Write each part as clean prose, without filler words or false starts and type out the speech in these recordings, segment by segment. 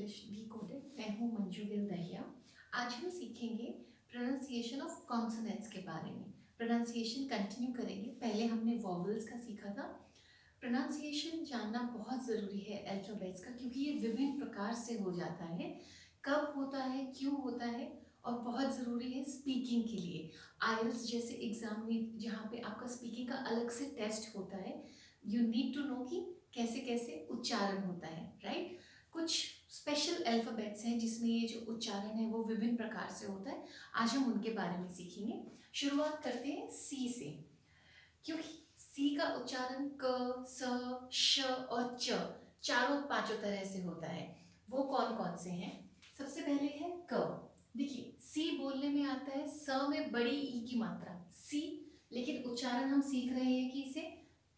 English decoded. मैं हूँ मंजू गिल दहिया। आज हम सीखेंगे प्रोनाउंसिएशन ऑफ कॉन्सोनेंट्स के बारे में। प्रोनाउंसिएशन कंटिन्यू करेंगे। पहले हमने वॉवल्स का सीखा था। प्रोनाउंसिएशन जानना बहुत ज़रूरी है अल्फ़ाबेट्स का, क्योंकि ये विभिन्न प्रकार से हो जाता है। कब होता है, क्यों होता है, और बहुत ज़रूरी है स्पीकिंग के लिए। आइल्स जैसे एग्ज़ाम में जहाँ पे आपका स्पीकिंग का अलग से टेस्ट होता है, यू नीड टू नो कि कैसे कैसे उच्चारण होता है, राइट। कुछ स्पेशल अल्फ़ाबेट्स हैं जिसमें ये जो उच्चारण है वो विभिन्न प्रकार से होता है। आज हम उनके बारे में सीखेंगे। शुरुआत करते हैं सी से, क्योंकि सी का उच्चारण क, स, श और च चारों पांचों तरह से होता है। वो कौन कौन से हैं? सबसे पहले है क। देखिए, सी बोलने में आता है स में बड़ी ई की मात्रा सी, लेकिन उच्चारण हम सीख रहे हैं कि इसे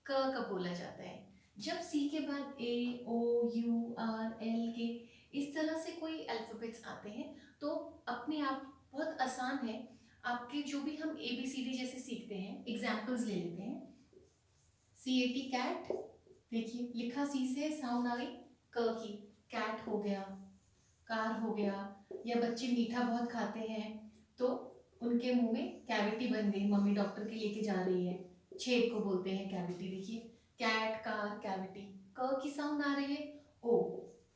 क बोला जाता है। जब सी के बाद ए, ओ, यू, आर, एल के इस तरह से कोई अल्फ़ाबेट्स आते हैं तो अपने आप बहुत आसान है। आपके जो भी हम ABCD जैसे सीखते हैं, एग्जाम्पल्स ले लेते हैं। CAT कैट, देखिए लिखा सी से, साउंड आ गई क की, कैट हो गया, कार हो गया। या बच्चे मीठा बहुत खाते हैं तो उनके मुंह में कैविटी बन गई, मम्मी डॉक्टर के लेके जा रही है, छेद को बोलते हैं कैविटी। देखिए कैट, कार, कैविटी। क की साउंड आ रही है ओ,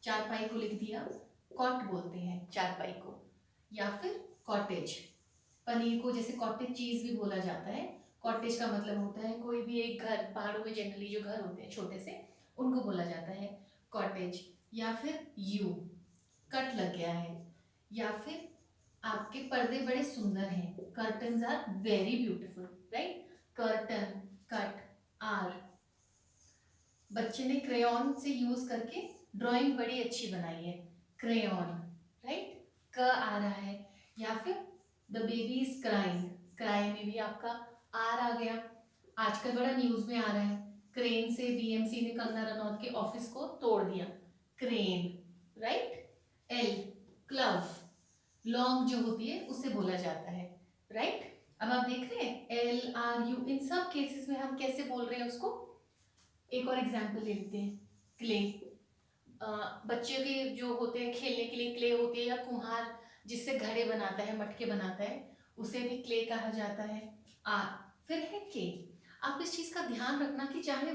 चारपाई को लिख दिया, कॉट बोलते हैं चारपाई को। या फिर कॉटेज, पनीर को जैसे कॉटेज चीज भी बोला जाता है। कॉटेज का मतलब होता है कोई भी एक घर, पहाड़ों में जनरली जो घर होते हैं छोटे से, उनको बोला जाता है कॉटेज। या फिर यू, कट लग गया है। या फिर आपके पर्दे बड़े सुंदर हैं, curtains are very beautiful, right. Curtain, cut, R. बच्चे ने क्रेयॉन से यूज करके ड्राइंग बड़ी अच्छी बनाई है, क्रेयॉन, राइट। क आ रहा है। या फिर the baby is crying, cry में भी आपका आर आ गया। आजकल बड़ा न्यूज में आ रहा है, क्रेन से BMC ने कंगना रनौत के ऑफिस को तोड़ दिया, crane, right. L, club, long जो होती है उसे बोला जाता है, राइट। अब आप देख रहे हैं LRU, इन सब केसेस में हम कैसे बोल रहे हैं उसको। एक और एग्जाम्पल ले लेते हैं, क्ले। बच्चों के जो होते हैं खेलने के लिए क्ले होती है, या कुम्हार जिससे घड़े बनाता है, मटके बनाता है, उसे भी क्ले कहा जाता है। आ, फिर है के। आप इस चीज का ध्यान रखना कि चाहे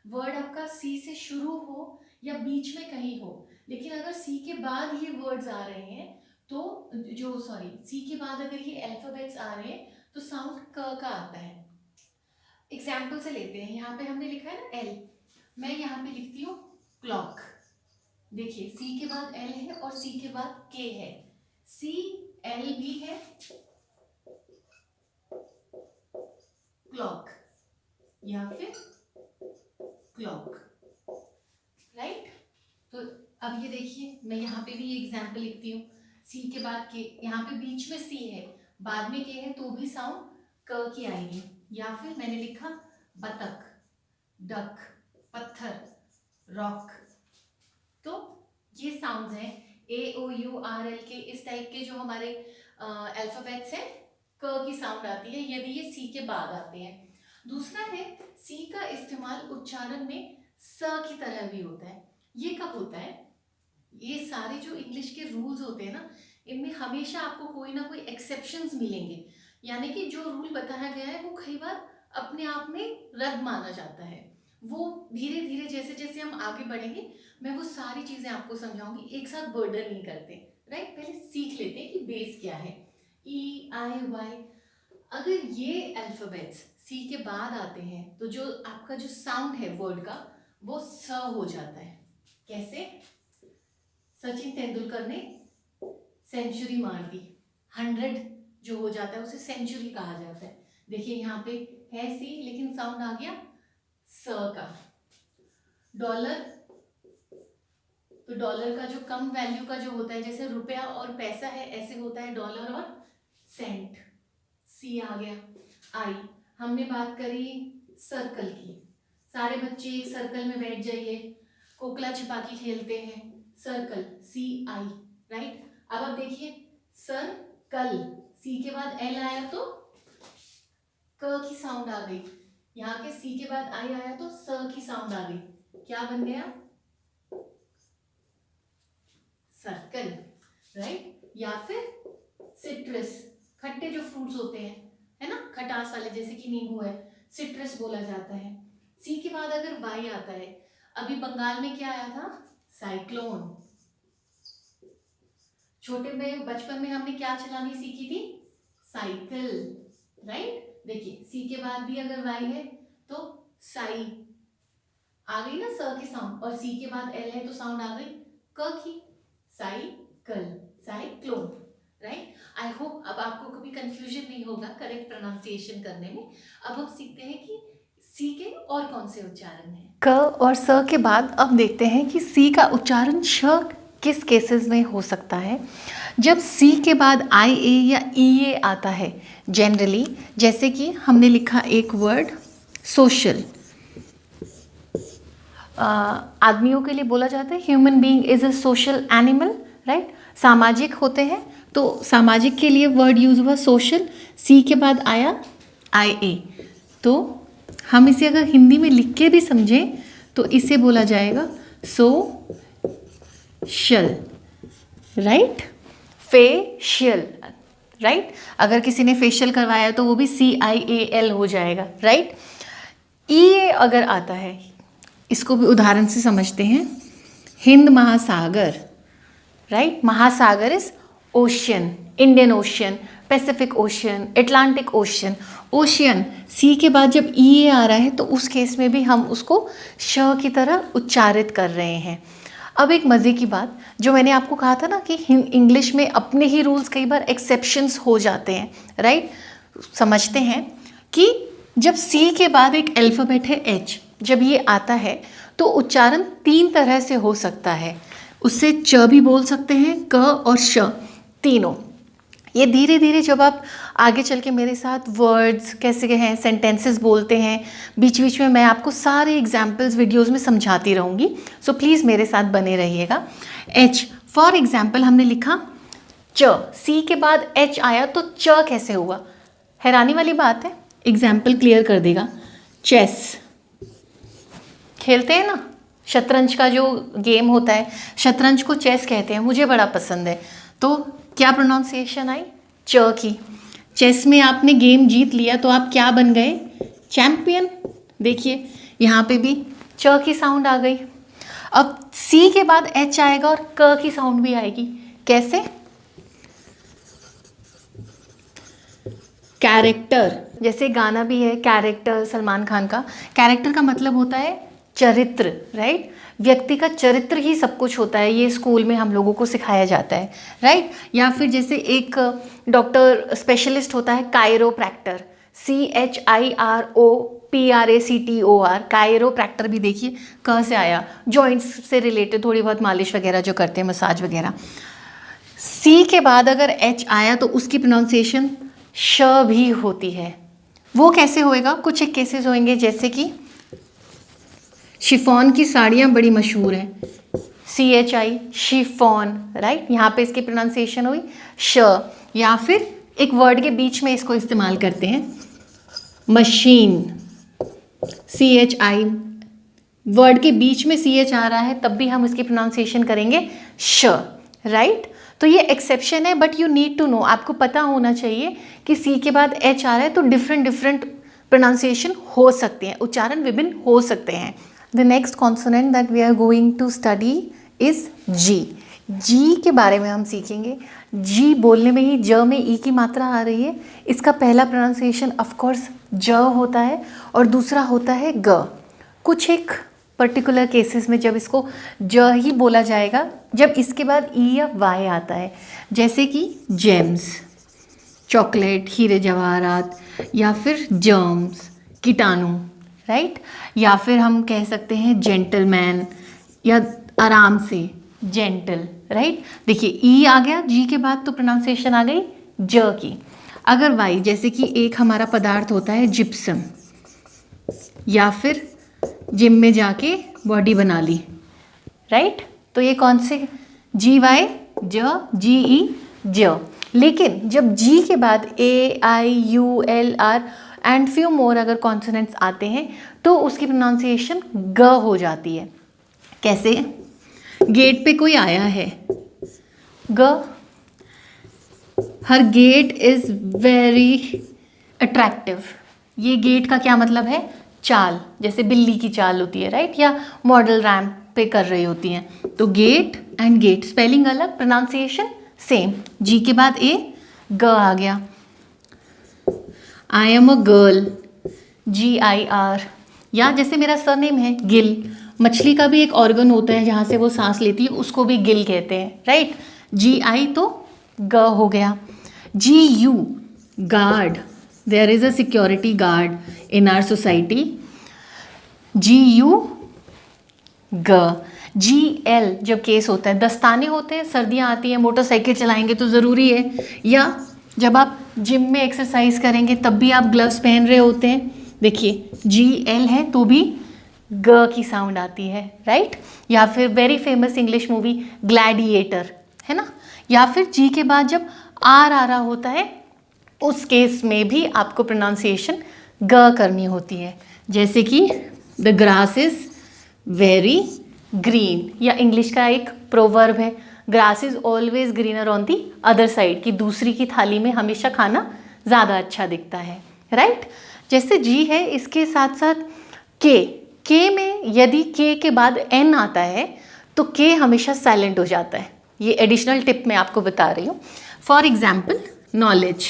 वर्ड आपका सी से शुरू हो या बीच में कहीं हो, लेकिन अगर सी के बाद ये वर्ड्स आ रहे हैं तो सी के बाद अगर ये अल्फाबेट्स आ रहे हैं तो साउंड क का आता है। एग्जाम्पल से लेते हैं, यहाँ पे हमने लिखा है ना एल, मैं यहाँ पे लिखती हूँ क्लॉक। देखिए सी के बाद एल है और सी के बाद के है, सी एल भी है, क्लॉक या फिर क्लॉक, राइट। तो अब ये देखिए, मैं यहाँ पे भी एग्जाम्पल लिखती हूँ, सी के बाद के, यहाँ पे बीच में सी है, बाद में के है, तो भी साउंड क की आएगी। या फिर मैंने लिखा बतख, डक, पत्थर, रॉक। तो ये साउंड्स हैं AOURL के, इस टाइप के जो हमारे अल्फाबेट्स हैं, क की साउंड आती है यदि ये सी के बाद आते हैं। दूसरा है सी का इस्तेमाल उच्चारण में स की तरह भी होता है। ये कब होता है? ये सारे जो इंग्लिश के रूल्स होते हैं ना, इनमें हमेशा आपको कोई ना कोई एक्सेप्शंस मिलेंगे, यानी कि जो रूल बताया गया है वो कई बार अपने आप में रद्द माना जाता है। वो धीरे धीरे जैसे जैसे हम आगे बढ़ेंगे मैं वो सारी चीजें आपको समझाऊंगी, एक साथ बर्डन नहीं करते, राइट। पहले सीख लेते हैं कि बेस क्या है। EIY, अगर ये अल्फाबेट्स सी के बाद आते हैं तो जो आपका जो साउंड है वर्ड का वो स हो जाता है। कैसे? सचिन तेंदुलकर ने सेंचुरी मार दी, 100 जो हो जाता है उसे सेंचुरी कहा जाता है। देखिए यहाँ पे है सी लेकिन साउंड आ गया स का। डॉलर, तो डॉलर का जो कम वैल्यू का जो होता है, जैसे रुपया और पैसा है, ऐसे होता है डॉलर और सेंट, सी आ गया। आई, हमने बात करी सर्कल की, सारे बच्चे एक सर्कल में बैठ जाइए, कोकला छिपाकी खेलते हैं, सर्कल, CI, राइट। अब आप देखिए सर कल, सी के बाद एल आया तो क की साउंड आ गई, यहाँ के सी के बाद आई आया तो स की साउंड आ गई, क्या बन गया? Circle, right. या फिर सिट्रस, खट्टे जो फ्रूट्स होते हैं, है ना, खटास वाले, जैसे कि नींबू है, सिट्रस बोला जाता है। सी के बाद अगर वाई आता है, अभी बंगाल में क्या आया था, साइक्लोन। छोटे में बचपन में हमने क्या चलानी सीखी थी, साइकिल, राइट। देखिए सी के बाद भी अगर वाई है तो साई आ गई ना, स की साउंड, और सी के बाद एल है तो साउंड आ गई क की, cycle, cyclone, right. I hope अब आपको कभी कंफ्यूजन नहीं होगा करेक्ट प्रोनाउंसिएशन करने में। अब हम सीखते हैं कि सी के और कौन से उच्चारण हैं। क और स के बाद अब देखते हैं कि सी का उच्चारण श किस केसेस में हो सकता है। जब सी के बाद आई ए या ई ए आता है जनरली, जैसे कि हमने लिखा एक वर्ड सोशल, आदमियों के लिए बोला जाता है human being is a social animal, right, सामाजिक होते हैं, तो सामाजिक के लिए वर्ड यूज हुआ सोशल। सी के बाद आया आई ए, तो हम इसे अगर हिंदी में लिख के भी समझें तो इसे बोला जाएगा सोशल, राइट, फेशियल, राइट। अगर किसी ने फेशियल करवाया तो वो भी CIAL हो जाएगा, राइट। ई ए अगर आता है, इसको भी उदाहरण से समझते हैं, हिंद महासागर, राइट, महासागर is ocean, Indian Ocean, Pacific Ocean, Atlantic Ocean, ocean. Sea के बाद जब ई ए आ रहा है तो उस केस में भी हम उसको श की तरह उच्चारित कर रहे हैं। अब एक मज़े की बात, जो मैंने आपको कहा था ना कि इंग्लिश में अपने ही रूल्स कई बार एक्सेप्शंस हो जाते हैं, राइट। समझते हैं कि जब सी के बाद एक अल्फ़ाबेट है एच, जब ये आता है तो उच्चारण 3 तरह से हो सकता है। उससे च भी बोल सकते हैं, क और श, तीनों। ये धीरे धीरे जब आप आगे चल के मेरे साथ वर्ड्स कैसे हैं, सेंटेंसेस बोलते हैं, बीच बीच में मैं आपको सारे एग्जाम्पल्स वीडियोस में समझाती रहूँगी, सो प्लीज़ मेरे साथ बने रहिएगा। एच फॉर एग्जाम्पल हमने लिखा च, सी के बाद एच आया तो च कैसे हुआ, हैरानी वाली बात है। एग्जाम्पल क्लियर कर देगा, चेस खेलते हैं ना, शतरंज का जो गेम होता है, शतरंज को चेस कहते हैं, मुझे बड़ा पसंद है। तो क्या प्रोनाउंसिएशन आई, च की। चेस में आपने गेम जीत लिया तो आप क्या बन गए, चैंपियन। देखिए यहाँ पे भी च की साउंड आ गई। अब सी के बाद एच आएगा और क की साउंड भी आएगी, कैसे, कैरेक्टर, जैसे गाना भी है कैरेक्टर, सलमान खान का। कैरेक्टर का मतलब होता है चरित्र, राइट, व्यक्ति का चरित्र ही सब कुछ होता है, ये स्कूल में हम लोगों को सिखाया जाता है, राइट। या फिर जैसे एक डॉक्टर स्पेशलिस्ट होता है कायरोप्रैक्टर, CHIROPRACTOR, कायरोप्रैक्टर भी देखिए क से आया, जॉइंट्स से रिलेटेड थोड़ी बहुत मालिश वगैरह जो करते हैं, मसाज वगैरह। सी के बाद अगर एच आया तो उसकी प्रोनाउंसिएशन श भी होती है। वो कैसे होएगा, कुछ एक केसेस होंगे, जैसे कि शिफॉन की साड़ियाँ बड़ी मशहूर हैं, CHI, शिफॉन, राइट, यहाँ पे इसकी प्रोनाउंसिएशन हुई श। या फिर एक वर्ड के बीच में इसको इस्तेमाल करते हैं, मशीन, CHI, वर्ड के बीच में CH आ रहा है तब भी हम इसकी प्रोनाउंसिएशन करेंगे श, राइट। तो ये एक्सेप्शन है, but you need to know, आपको पता होना चाहिए कि सी के बाद एच आ रहा है तो डिफरेंट प्रोनाउंसिएशन हो सकते हैं, उच्चारण विभिन्न हो सकते हैं। The next consonant that we are going to study is G. G के बारे में हम सीखेंगे। जी बोलने में ही ज में ई की मात्रा आ रही है, इसका पहला प्रोनाउंसिएशन ऑफकोर्स ज होता है और दूसरा होता है ग। कुछ एक पर्टिकुलर केसेस में जब इसको ज ही बोला जाएगा जब इसके बाद ई या वाई आता है, जैसे कि जेम्स, चॉकलेट, हीरे जवाहरात, या फिर जर्म्स, कीटाणु, राइट। या फिर हम कह सकते हैं जेंटलमैन, या आराम से, जेंटल, राइट। देखिए ई आ गया जी के बाद तो प्रोनाउंसिएशन आ गई ज की। अगर वाई, जैसे कि एक हमारा पदार्थ होता है जिप्सम, या फिर जिम में जाके बॉडी बना ली, राइट। तो ये कौन से, जी वाई ज, जी ई ज। लेकिन जब जी के बाद A I U L R and few more अगर कॉन्सोनेंट्स आते हैं तो उसकी प्रोनाउंसिएशन ग हो जाती है। कैसे, गेट पे कोई आया है, ग, हर गेट इज वेरी अट्रैक्टिव। ये गेट का क्या मतलब है? चाल, जैसे बिल्ली की चाल होती है, राइट, या मॉडल रैम्प पे कर रही होती हैं। तो गेट एंड गेट स्पेलिंग अलग, प्रोनाउंसिएशन सेम। जी के बाद ए, ग आ गया। I am a girl, GIR, या जैसे मेरा सरनेम है गिल, मछली का भी एक ऑर्गन होता है जहाँ से वो सांस लेती है, उसको भी गिल कहते हैं, राइट। GI तो ग हो गया। GU, guard, there is a security guard in our society. GU, ग। GL जब केस होता है, दस्ताने होते हैं, सर्दियाँ आती हैं, मोटरसाइकिल चलाएंगे तो ज़रूरी है, या जब आप जिम में एक्सरसाइज करेंगे तब भी आप ग्लव्स पहन रहे होते हैं। देखिए GL है तो भी ग की साउंड आती है, राइट। या फिर very famous English movie gladiator, है ना। या फिर जी के बाद जब आर आ रहा होता है, उस केस में भी आपको प्रोनाउंसिएशन ग करनी होती है। जैसे कि the grass is very green, या इंग्लिश का एक प्रोवर्ब है, grass is always greener on the other side, कि दूसरी की थाली में हमेशा खाना ज़्यादा अच्छा दिखता है, राइट। जैसे जी है, इसके साथ साथ के में यदि के के बाद एन आता है तो के हमेशा साइलेंट हो जाता है। ये एडिशनल टिप मैं आपको बता रही हूँ। फॉर एग्जाम्पल नॉलेज,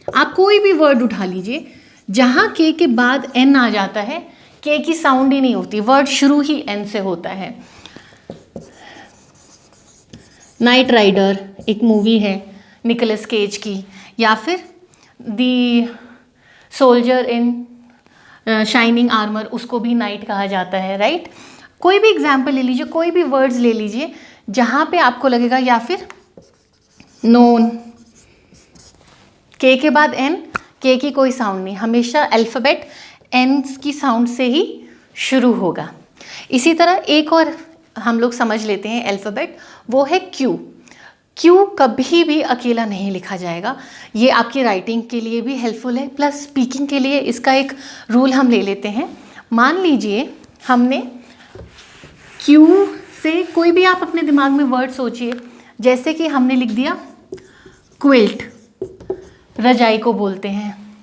आप कोई भी वर्ड उठा लीजिए, जहाँ के बाद एन आ जाता है, के की साउंड ही नहीं होती, वर्ड शुरू ही एन से होता है। नाइट राइडर एक मूवी है निकोलस केज की, या फिर दी सोल्जर इन शाइनिंग आर्मर, उसको भी नाइट कहा जाता है, राइट। कोई भी एग्जाम्पल ले लीजिए, कोई भी वर्ड्स ले लीजिए जहाँ पे आपको लगेगा, या फिर नोन, के बाद एन, के की कोई साउंड नहीं, हमेशा अल्फ़ाबेट एन की साउंड से ही शुरू होगा। इसी तरह एक और हम लोग समझ लेते हैं अल्फ़ाबेट, वो है क्यू कभी भी अकेला नहीं लिखा जाएगा। ये आपकी राइटिंग के लिए भी हेल्पफुल है, प्लस स्पीकिंग के लिए इसका एक रूल हम ले लेते हैं। मान लीजिए हमने क्यू से कोई भी, आप अपने दिमाग में वर्ड सोचिए, जैसे कि हमने लिख दिया क्विल्ट, रजाई को बोलते हैं।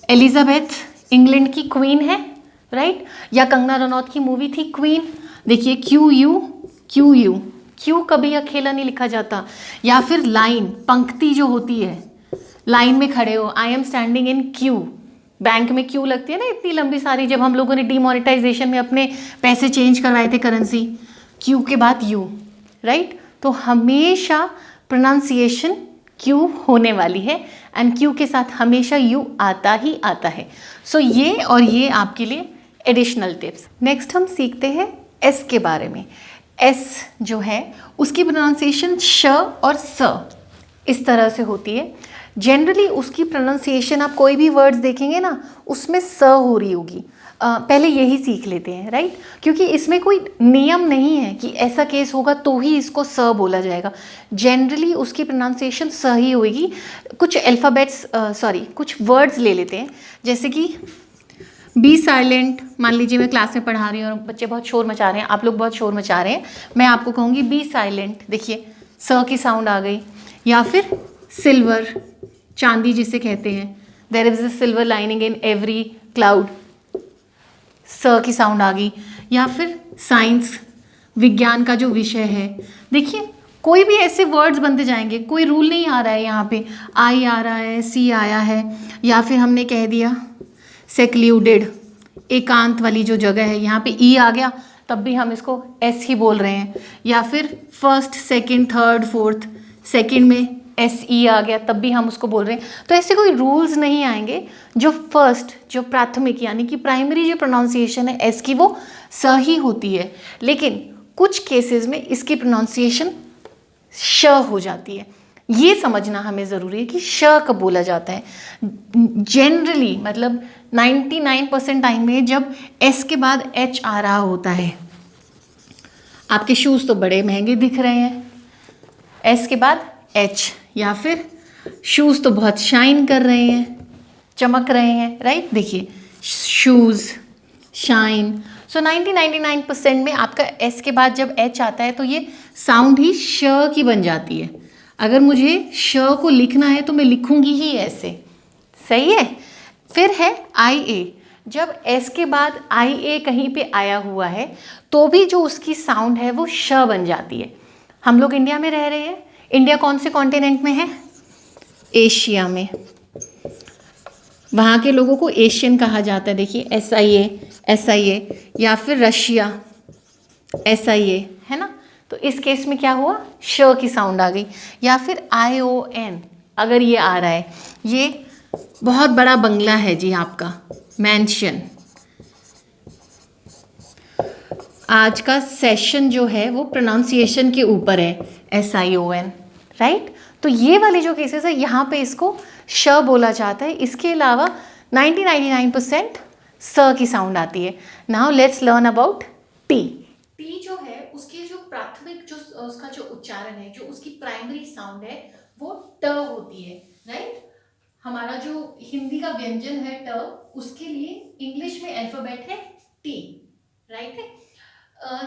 एलिजाबेथ इंग्लैंड की क्वीन है, राइट। या कंगना रनौत की मूवी थी क्वीन, देखिए क्यू कभी अकेला नहीं लिखा जाता। या फिर लाइन, पंक्ति जो होती है, लाइन में खड़े हो, I am standing in Q, bank में क्यू लगती है ना इतनी लंबी सारी, जब हम लोगों ने डीमोनेटाइजेशन में अपने पैसे चेंज करवाए थे करेंसी, क्यू के बाद यू, राइट। तो हमेशा प्रोनाउंसिएशन क्यू होने वाली है, एंड क्यू के साथ हमेशा यू आता ही आता है। सो ये और ये आपके लिए एडिशनल टिप्स। नेक्स्ट हम सीखते हैं एस के बारे में। एस जो है उसकी प्रोनाउंसिएशन श और स इस तरह से होती है। जनरली उसकी प्रोनाउंसिएशन आप कोई भी वर्ड्स देखेंगे ना, उसमें स हो रही होगी। पहले यही सीख लेते हैं, राइट, क्योंकि इसमें कोई नियम नहीं है कि ऐसा केस होगा तो ही इसको स बोला जाएगा। जनरली उसकी प्रोनाउंसिएशन स ही होगी। कुछ अल्फ़ाबेट्स कुछ वर्ड्स ले लेते हैं, जैसे कि बी साइलेंट। मान लीजिए मैं क्लास में पढ़ा रही हूँ और बच्चे बहुत शोर मचा रहे हैं, आप लोग बहुत शोर मचा रहे हैं, मैं आपको कहूँगी बी साइलेंट, देखिए स की साउंड आ गई। या फिर सिल्वर, चांदी जिसे कहते हैं, there is a silver lining in every cloud, स की साउंड आ गई। या फिर साइंस, विज्ञान का जो विषय है, देखिए कोई भी ऐसे वर्ड्स बनते जाएंगे, कोई रूल नहीं आ रहा है। यहाँ पे आई आ रहा है, सी आया है, या फिर हमने कह दिया सेक्लूडेड, एकांत वाली जो जगह है, यहाँ पे ई आ गया तब भी हम इसको एस ही बोल रहे हैं। या फिर first, second, third, fourth, second में एस ई आ गया तब भी हम उसको बोल रहे हैं। तो ऐसे कोई रूल्स नहीं आएंगे। जो फर्स्ट, जो प्राथमिक यानी कि प्राइमरी जो प्रोनाउंसिएशन है एस की, वो सही होती है, लेकिन कुछ केसेस में इसकी प्रोनाउंसिएशन श हो जाती है। ये समझना हमें ज़रूरी है कि श कब बोला जाता है। जनरली मतलब 99% टाइम में जब एस के बाद एच आ रहा होता है। आपके शूज़ तो बड़े महंगे दिख रहे हैं, एस के बाद एच, या फिर शूज़ तो बहुत शाइन कर रहे हैं, चमक रहे हैं, राइट। देखिए शूज़, शाइन, सो 99% में आपका एस के बाद जब एच आता है तो ये साउंड ही श की बन जाती है। अगर मुझे श को लिखना है तो मैं लिखूंगी ही ऐसे, सही है। फिर है आई ए, जब एस के बाद आई ए कहीं पे आया हुआ है तो भी जो उसकी साउंड है वो श बन जाती है। हम लोग इंडिया में रह रहे हैं, इंडिया कौन से कॉन्टिनेंट में है? एशिया में। वहाँ के लोगों को एशियन कहा जाता है, देखिए SIA या फिर रशिया SIA, है ना। तो इस केस में क्या हुआ, श की साउंड आ गई। या फिर ION, अगर ये आ रहा है, ये बहुत बड़ा बंगला है जी आपका, मैंशन। आज का सेशन जो है वो प्रोनाउंसिएशन के ऊपर है, SION, राइट। तो ये वाले जो केसेस है यहाँ पे इसको श बोला जाता है। इसके अलावा 99% स की साउंड आती है। Now let's learn about T. T जो है उसके जो प्राथमिक जो उसका जो उच्चारण है, जो उसकी प्राइमरी साउंड है वो ट होती है, राइट। हमारा जो हिंदी का व्यंजन है ट, उसके लिए इंग्लिश में अल्फाबेट है टी, राइट है।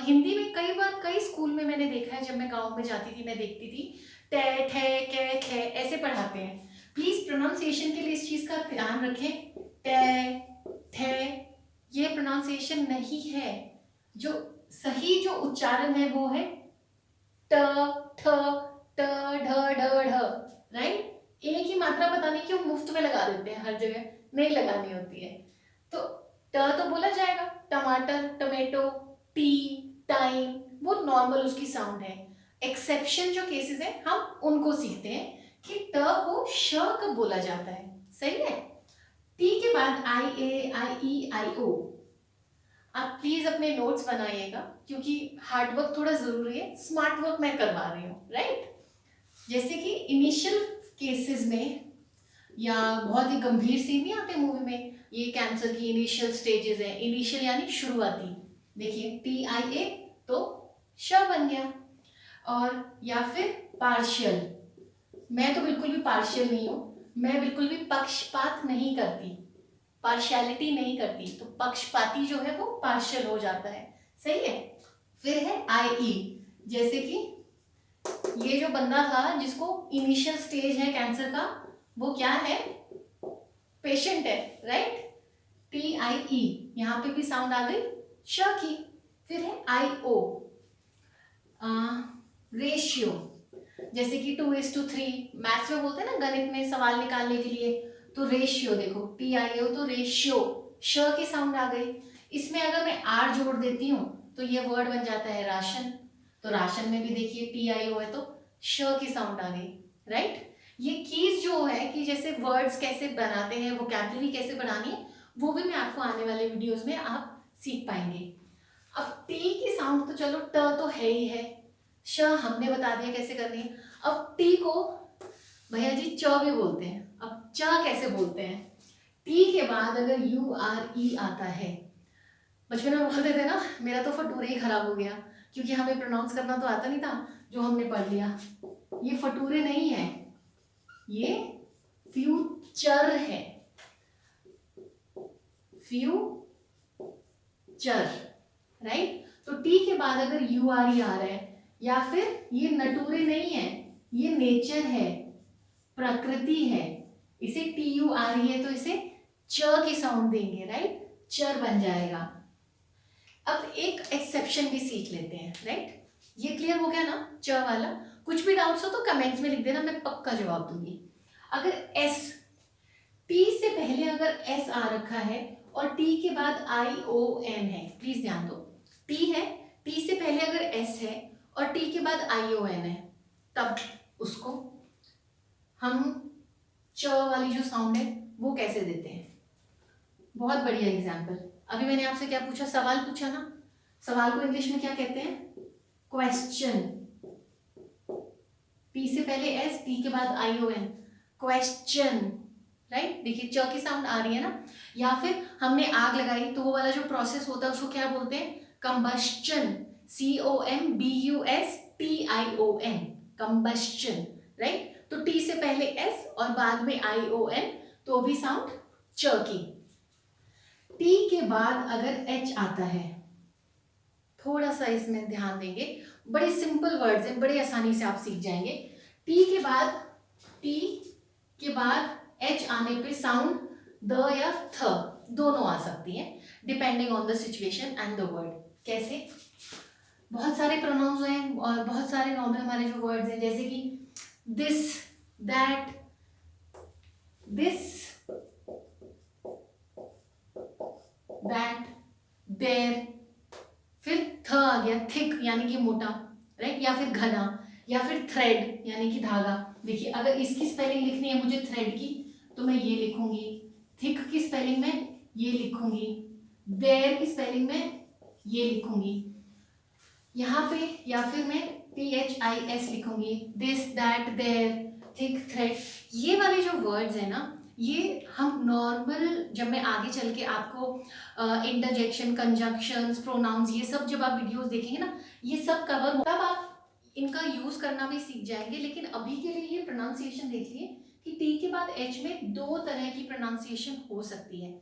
हिंदी में कई बार कई स्कूल में मैंने देखा है, जब मैं गांव में जाती थी मैं देखती थी टे ठे के खे ऐसे पढ़ाते हैं। प्लीज प्रोनाउंसिएशन के लिए इस चीज का ध्यान रखें, टे ठे ये प्रोनाउंसिएशन नहीं है। जो सही जो उच्चारण है वो है ट ठ ट ढ ढ ढ, राइट। एक ही मात्रा पता नहीं क्यों मुफ्त में लगा देते हैं, हर जगह नहीं लगानी होती है। तो ट तो बोला जाएगा, टमाटर, टमेटो, टी, टाइम, वो नॉर्मल उसकी साउंड है। एक्सेप्शन जो केसेस है हम उनको सीखते हैं कि ट को श कब बोला जाता है, सही है। टी के बाद आई ए, आई ई, आई ओ। आप प्लीज अपने नोट्स बनाइएगा क्योंकि हार्ड वर्क थोड़ा जरूरी है, स्मार्ट वर्क मैं करवा रही हूँ, राइट। जैसे कि इनिशियल केसेस में या बहुत ही गंभीर सीन नहीं आते मूवी में, ये कैंसर की इनिशियल स्टेजेस है, इनिशियल यानी शुरुआती, देखिए TIA तो श बन गया। और या फिर पार्शियल, मैं तो बिल्कुल भी पार्शियल नहीं हूँ, मैं बिल्कुल भी पक्षपात नहीं करती, पार्शियलिटी नहीं करती, तो पक्षपाती जो है वो पार्शियल हो जाता है, सही है। फिर है IE, जैसे कि ये जो बंदा था जिसको इनिशियल स्टेज है कैंसर का, वो क्या है, पेशेंट है, राइट। TIE, यहाँ पे भी साउंड आ गई श की। फिर है IO, रेशियो, जैसे कि 2:3, मैथ्स में बोलते हैं ना गणित में सवाल निकालने के लिए, तो रेशियो देखो TIO तो रेशियो, श की साउंड आ गई। इसमें अगर मैं R जोड़ देती हूँ तो ये वर्ड बन जाता है राशन, तो राशन में भी देखिए TIO है तो श की साउंड आ गई, राइट। ये कीज जो है कि जैसे वर्ड्स कैसे बनाते हैं, वोकैबुलरी कैसे बनानी है, वो भी मैं आपको आने वाले वीडियोस में आप सीख पाएंगे। अब टी की साउंड तो चलो ट तो है ही है, श हमने बता दिया कैसे करनी है। अब टी को भैया जी च भी बोलते हैं, अब च कैसे बोलते हैं। टी के बाद अगर URE आता है, बचपन में बोलते थे ना, मेरा तो फटूरे ही खराब हो गया क्योंकि हमें प्रोनाउंस करना तो आता नहीं था, जो हमने पढ़ लिया। ये फटूरे नहीं है, ये फ्यूचर है, फ्यूचर, राइट। तो टी के बाद अगर URE आ रहा है, या फिर ये नटूरे नहीं है, ये नेचर है, प्रकृति है, इसे TURE है तो इसे च की साउंड देंगे, राइट, चर बन जाएगा। अब एक एक्सेप्शन भी सीख लेते हैं, राइट। ये क्लियर हो गया ना च वाला। कुछ भी डाउट्स हो तो कमेंट्स में लिख देना, मैं पक्का जवाब दूंगी। अगर S, टी से पहले अगर S आ रखा है और टी के बाद ION है, प्लीज ध्यान दो, टी है, टी से पहले अगर S है और टी के बाद ION है, तब उसको हम च वाली जो साउंड है वो कैसे देते हैं। बहुत बढ़िया एग्जाम्पल, अभी मैंने आपसे क्या पूछा, सवाल पूछा ना, सवाल को इंग्लिश में क्या कहते हैं, क्वेश्चन। टी से पहले S, टी के बाद ION, क्वेश्चन, राइट। देखिए च की साउंड आ रही है ना। या फिर हमने आग लगाई तो वो वाला जो प्रोसेस होता है उसको क्या बोलते हैं, कंबस्टन, COMBUSTION, कंबस्टन, राइट। तो टी से पहले S और बाद में ION, तो भी साउंड च की। टी के बाद अगर H आता है थोड़ा सा इसमें ध्यान देंगे, बड़े सिंपल वर्ड्स हैं, बड़े आसानी से आप सीख जाएंगे। टी के बाद एच आने पे साउंड द या थ दोनों आ सकती हैं, depending on the situation and the word. कैसे? बहुत सारे प्रोनाउंस हैं और बहुत सारे नॉर्मल हमारे जो वर्ड्स हैं, जैसे कि दिस, दैट, देयर, फिर थ आ गया, थिक यानी कि मोटा, राइट, या फिर घना, या फिर थ्रेड यानी कि धागा। देखिए अगर इसकी स्पेलिंग लिखनी है मुझे थ्रेड की, तो मैं ये लिखूंगी, थिक की स्पेलिंग में ये लिखूंगी, देयर की स्पेलिंग में ये लिखूंगी यहाँ पे, या फिर मैं THIS लिखूंगी, this, that, there, thick, thread. ये वाले जो वर्ड्स हैं ना, ये हम नॉर्मल, जब मैं आगे चल के आपको इंटरजेक्शन, कंजंक्शंस, प्रोनाउंस, ये सब जब आप वीडियोस देखेंगे ना, ये सब कवर हो, तब आप इनका यूज करना भी सीख जाएंगे। लेकिन अभी के लिए ये प्रोनाउंसिएशन देख लिए कि टी के बाद एच में दो तरह की प्रोनाउंसिएशन हो सकती है।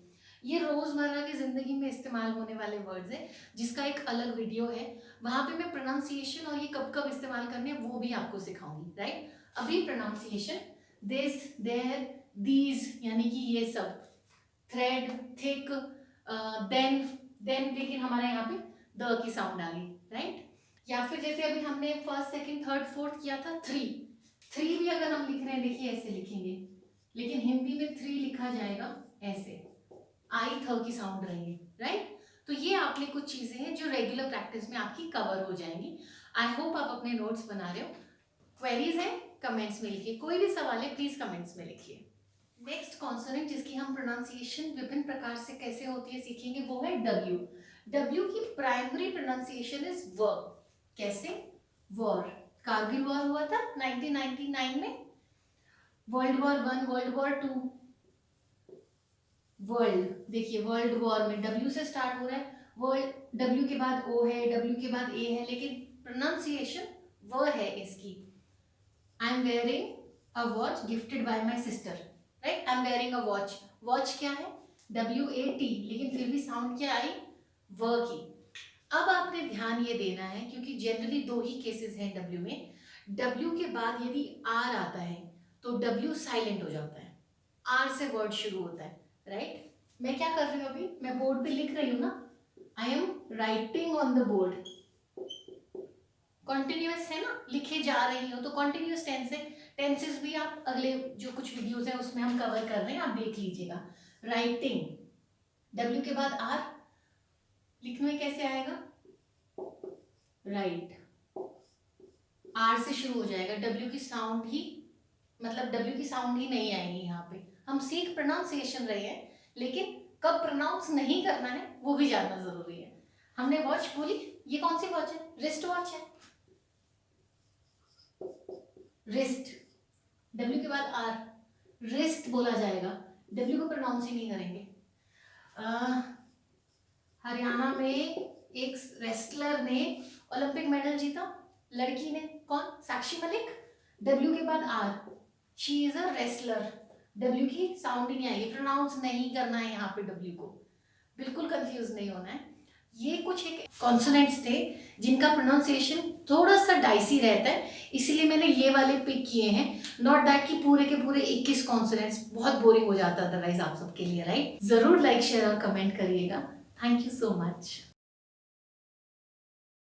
ये रोजमर्रा की जिंदगी में इस्तेमाल होने वाले वर्ड्स हैं, जिसका एक अलग वीडियो है, वहां पे मैं प्रोनाउंसिएशन और ये कब कब इस्तेमाल करने हैं वो भी आपको सिखाऊंगी, राइट। अभी प्रोनाउंसिएशन दिस, देयर, दीज यानी कि ये सब, थ्रेड, थिक, देन लेकिन हमारे यहाँ पे द की साउंड आ गई, राइट। या फिर जैसे अभी हमने फर्स्ट, सेकंड, थर्ड, फोर्थ किया था, थ्री भी अगर हम लिख रहे हैं, देखिए ऐसे लिखेंगे, लेकिन हिंदी में थ्री लिखा जाएगा ऐसे, आई थ की साउंड रहेगी, राइट। तो ये आपने कुछ चीजें हैं जो रेगुलर प्रैक्टिस में आपकी कवर हो जाएंगी। आई होप आप अपने नोट्स बना रहे हो। क्वेरीज हैं कमेंट्स में लिखिए, कोई भी सवाल है प्लीज कमेंट्स में लिखिए। नेक्स्ट कॉन्सोनेंट जिसकी हम प्रोनाउंसिएशन विभिन्न प्रकार से कैसे होती है सीखेंगे, वो है डब्ल्यू। डब्ल्यू की प्राइमरी प्रोनाउंसिएशन इज व। कैसे? वॉर, कारगिल वॉर हुआ था 1999 में, world war 1, world war 2, world, देखिए वर्ल्ड वॉर में डब्ल्यू से स्टार्ट हो रहा है, वर्ल्ड डब्ल्यू के बाद ओ है, डब्ल्यू के बाद ए है, लेकिन प्रोनाउंसिएशन व है इसकी। I am wearing a watch gifted bye my sister, right. I am wearing a watch, watch क्या है? WAT, लेकिन फिर भी साउंड क्या आई? व की। अब आपने ध्यान ये देना है, क्योंकि जनरली दो ही केसेस हैं डब्ल्यू में। डब्ल्यू के बाद यदि आर आता है तो डब्ल्यू साइलेंट हो जाता है, आर से वर्ड शुरू होता है, राइट। मैं क्या कर रही हूँ अभी, मैं बोर्ड पे लिख रही हूँ ना, I am writing on the board, continuous है ना, लिखे जा रही हो तो कॉन्टिन्यूअस टेंस है। टेंसेस भी आप अगले जो कुछ वीडियोस हैं उसमें हम कवर कर रहे हैं, आप देख लीजिएगा। राइटिंग, डब्ल्यू के बाद आर, लिखने में कैसे आएगा? राइट, आर से शुरू हो जाएगा, डब्ल्यू की साउंड ही, मतलब डब्ल्यू की साउंड ही नहीं आएगी यहाँ पे। हम सीख प्रोनाउंसिएशन रहे हैं, लेकिन कब प्रोनाउंस नहीं करना है वो भी जानना जरूरी है। हमने वॉच बोली, ये कौन सी वॉच है? रिस्ट वॉच है, रिस्ट, डब्ल्यू के बाद आर, रिस्ट बोला जाएगा, डब्ल्यू को प्रोनाउंस ही नहीं करेंगे। हरियाणा में एक रेसलर ने ओलंपिक मेडल जीता, लड़की ने, कौन? साक्षी मलिक, डब्ल्यू के बाद R, she is a wrestler, W की साउंड ही नहीं आएगी, प्रोनाउंस नहीं करना है यहाँ पे डब्ल्यू को, बिल्कुल कंफ्यूज नहीं होना है। ये कुछ एक कॉन्सोनेंट्स थे जिनका प्रोनाउंसिएशन थोड़ा सा डाइसी रहता है, इसीलिए मैंने ये वाले पिक किए हैं, नॉट दैट कि पूरे के पूरे 21 कॉन्सोनेंट्स, बहुत बोरिंग हो जाता अदरवाइज आप सबके लिए, राइट। जरूर लाइक, शेयर और कमेंट करिएगा। Thank you so much.